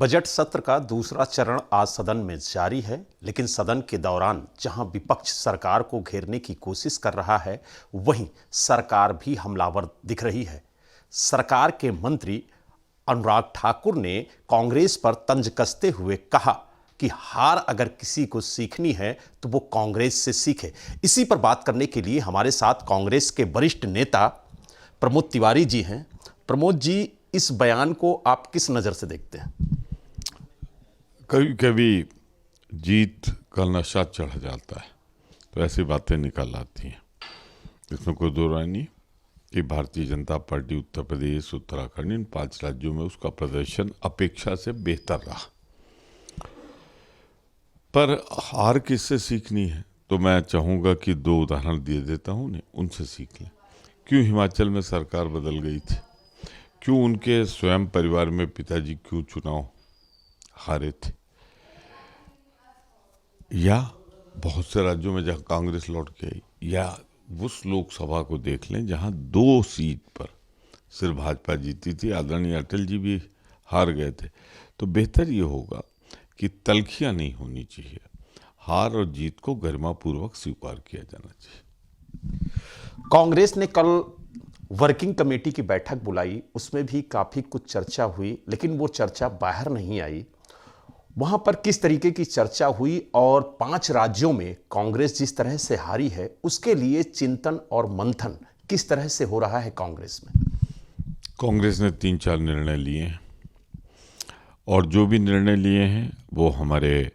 Budget सत्र का दूसरा चरण आज सदन में जारी है, लेकिन सदन के दौरान जहां विपक्ष सरकार को घेरने की कोशिश कर रहा है, वहीं सरकार भी हमलावर दिख रही है। सरकार के मंत्री अनुराग ठाकुर ने कांग्रेस पर तंज कसते हुए कहा कि हार अगर किसी को सीखनी है तो वो कांग्रेस से सीखे। इसी पर बात करने के लिए हमारे साथ कांग्रेस के वरिष्ठ नेता प्रमोद तिवारी जी हैं। प्रमोद जी, इस बयान को आप किस नज़र से देखते हैं? कभी कभी जीत का नशा चढ़ जाता है तो ऐसी बातें निकल आती हैं। इसमें कोई दो राय नहीं कि भारतीय जनता पार्टी उत्तर प्रदेश, उत्तराखंड, इन 5 राज्यों में उसका प्रदर्शन अपेक्षा से बेहतर रहा। पर हार किससे सीखनी है तो मैं चाहूँगा कि 2 उदाहरण दिए देता हूँ, उनसे सीख लें। क्यों हिमाचल में सरकार बदल गई थी? क्यों उनके स्वयं परिवार में पिताजी क्यों चुनाव हारे थे? या बहुत से राज्यों में जहाँ कांग्रेस लौट के आई, या उस लोकसभा को देख लें जहाँ 2 सीट पर सिर्फ भाजपा जीती थी, आदरणीय अटल जी भी हार गए थे। तो बेहतर ये होगा कि तल्खियाँ नहीं होनी चाहिए, हार और जीत को गरिमापूर्वक स्वीकार किया जाना चाहिए। कांग्रेस ने कल वर्किंग कमेटी की बैठक बुलाई, उसमें भी काफ़ी कुछ चर्चा हुई, लेकिन वो चर्चा बाहर नहीं आई। वहाँ पर किस तरीके की चर्चा हुई और 5 राज्यों में कांग्रेस जिस तरह से हारी है, उसके लिए चिंतन और मंथन किस तरह से हो रहा है कांग्रेस में? कांग्रेस ने 3-4 निर्णय लिए हैं और जो भी निर्णय लिए हैं वो हमारे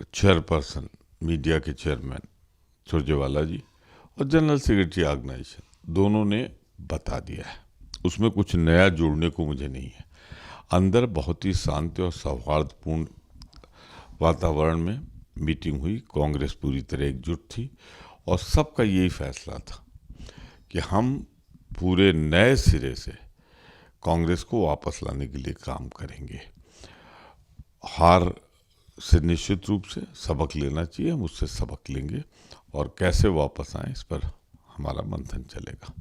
चेयरपर्सन, मीडिया के चेयरमैन सुरजेवाला जी और जनरल सेक्रेटरी ऑर्गेनाइजेशन दोनों ने बता दिया है। उसमें कुछ नया जोड़ने को मुझे नहीं है। अंदर बहुत ही शांत और सौहार्दपूर्ण वातावरण में मीटिंग हुई। कांग्रेस पूरी तरह एकजुट थी और सबका यही फैसला था कि हम पूरे नए सिरे से कांग्रेस को वापस लाने के लिए काम करेंगे। हार से निश्चित रूप से सबक लेना चाहिए, हम उससे सबक लेंगे और कैसे वापस आए इस पर हमारा मंथन चलेगा।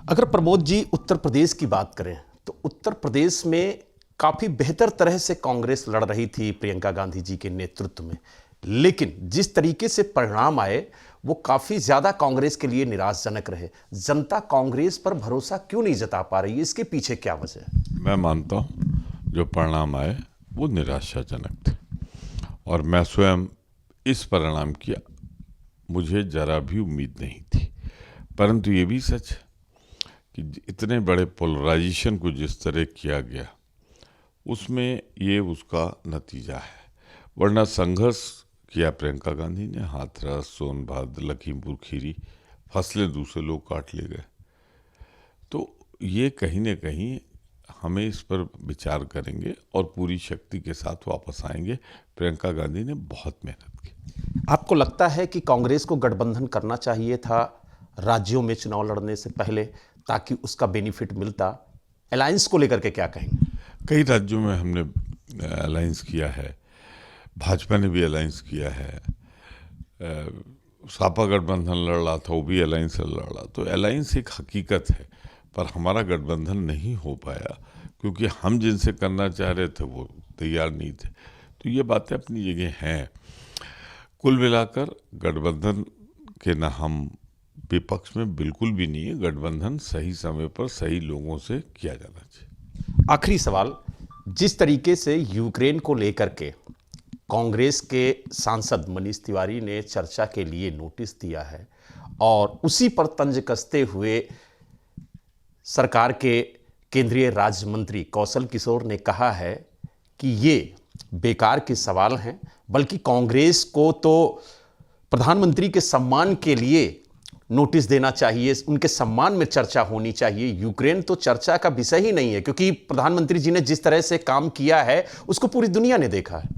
अगर प्रमोद जी उत्तर प्रदेश की बात करें तो उत्तर प्रदेश में काफ़ी बेहतर तरह से कांग्रेस लड़ रही थी प्रियंका गांधी जी के नेतृत्व में, लेकिन जिस तरीके से परिणाम आए वो काफ़ी ज़्यादा कांग्रेस के लिए निराशाजनक रहे। जनता कांग्रेस पर भरोसा क्यों नहीं जता पा रही है? इसके पीछे क्या वजह है? मैं मानता हूँ जो परिणाम आए वो निराशाजनक थे और मैं स्वयं इस परिणाम की मुझे जरा भी उम्मीद नहीं थी। परंतु ये भी सच है कि इतने बड़े पोलराइजेशन को जिस तरह किया गया उसमें ये उसका नतीजा है। वरना संघर्ष किया प्रियंका गांधी ने, हाथरस, सोनभद्र, लखीमपुर खीरी फसलें दूसरे लोग काट ले गए। तो ये कहीं ना कहीं हमें इस पर विचार करेंगे और पूरी शक्ति के साथ वापस आएंगे। प्रियंका गांधी ने बहुत मेहनत की। आपको लगता है कि कांग्रेस को गठबंधन करना चाहिए था राज्यों में चुनाव लड़ने से पहले, ताकि उसका बेनिफिट मिलता? अलायंस को लेकर के क्या कहेंगे? कई राज्यों में हमने अलायंस किया है, भाजपा ने भी अलायंस किया है, सपा गठबंधन लड़ रहा था, वो भी अलायंस से लड़ रहा। तो अलायंस एक हकीकत है, पर हमारा गठबंधन नहीं हो पाया क्योंकि हम जिनसे करना चाह रहे थे वो तैयार नहीं थे। तो ये बातें अपनी जगह हैं। कुल मिलाकर गठबंधन के ना हम विपक्ष में बिल्कुल भी नहीं है। गठबंधन सही समय पर सही लोगों से किया जाना चाहिए। आखिरी सवाल, जिस तरीके से यूक्रेन को लेकर के कांग्रेस के सांसद मनीष तिवारी ने चर्चा के लिए नोटिस दिया है और उसी पर तंज कसते हुए सरकार के केंद्रीय राज्य मंत्री कौशल किशोर ने कहा है कि ये बेकार के सवाल हैं, बल्कि कांग्रेस को तो प्रधानमंत्री के सम्मान के लिए नोटिस देना चाहिए, उनके सम्मान में चर्चा होनी चाहिए। यूक्रेन तो चर्चा का विषय ही नहीं है, क्योंकि प्रधानमंत्री जी ने जिस तरह से काम किया है उसको पूरी दुनिया ने देखा है।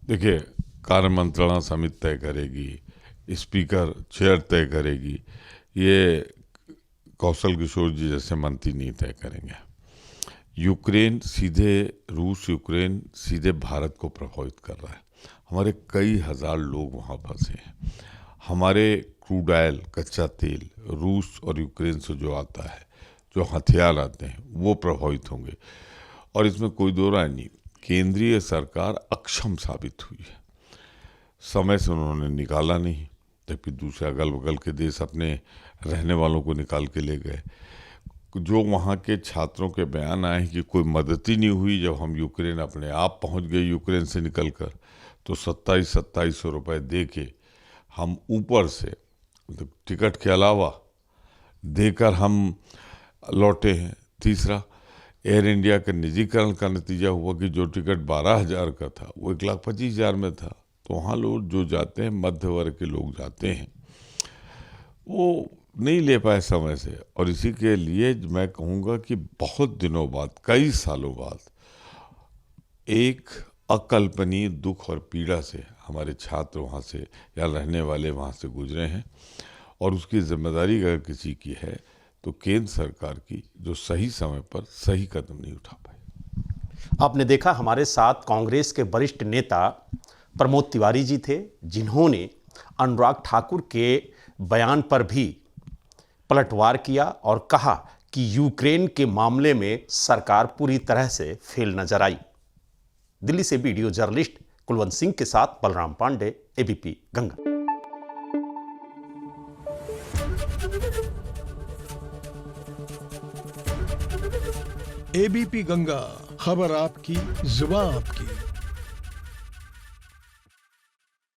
देखिए, कार्य मंत्रणा समिति तय करेगी, स्पीकर चेयर तय करेगी, ये कौशल किशोर जी जैसे मंत्री नहीं तय करेंगे। यूक्रेन सीधे रूस, यूक्रेन सीधे भारत को प्रभावित कर रहा है। हमारे कई हजार लोग वहाँ फंसे हैं। हमारे क्रूड ऑयल, कच्चा तेल रूस और यूक्रेन से जो आता है, जो हथियार आते हैं, वो प्रभावित होंगे। और इसमें कोई दो राय नहीं, केंद्रीय सरकार अक्षम साबित हुई है। समय से उन्होंने निकाला नहीं, जबकि दूसरे अगल बगल के देश अपने रहने वालों को निकाल के ले गए। जो वहाँ के छात्रों के बयान आए कि कोई मदद ही नहीं हुई, जब हम यूक्रेन अपने आप पहुँच गए यूक्रेन से निकल कर, तो 2700 रुपये दे के हम ऊपर से टिकट के अलावा देकर हम लौटे हैं। तीसरा, एयर इंडिया के निजीकरण का नतीजा हुआ कि जो टिकट 12,000 का था वो 1,25,000 में था। तो वहाँ लोग जो जाते हैं, मध्य वर्ग के लोग जाते हैं, वो नहीं ले पाए समय से। और इसी के लिए मैं कहूँगा कि बहुत दिनों बाद, कई सालों बाद, एक अकल्पनीय दुख और पीड़ा से हमारे छात्र वहाँ से या रहने वाले वहाँ से गुजरे हैं। और उसकी जिम्मेदारी अगर किसी की है तो केंद्र सरकार की, जो सही समय पर सही कदम नहीं उठा पाई। आपने देखा हमारे साथ कांग्रेस के वरिष्ठ नेता प्रमोद तिवारी जी थे, जिन्होंने अनुराग ठाकुर के बयान पर भी पलटवार किया और कहा कि यूक्रेन के मामले में सरकार पूरी तरह से फेल नजर आई। दिल्ली से वीडियो जर्नलिस्ट कुलवंत सिंह के साथ बलराम पांडे, एबीपी गंगा। एबीपी गंगा, खबर आपकी, जुबान आपकी।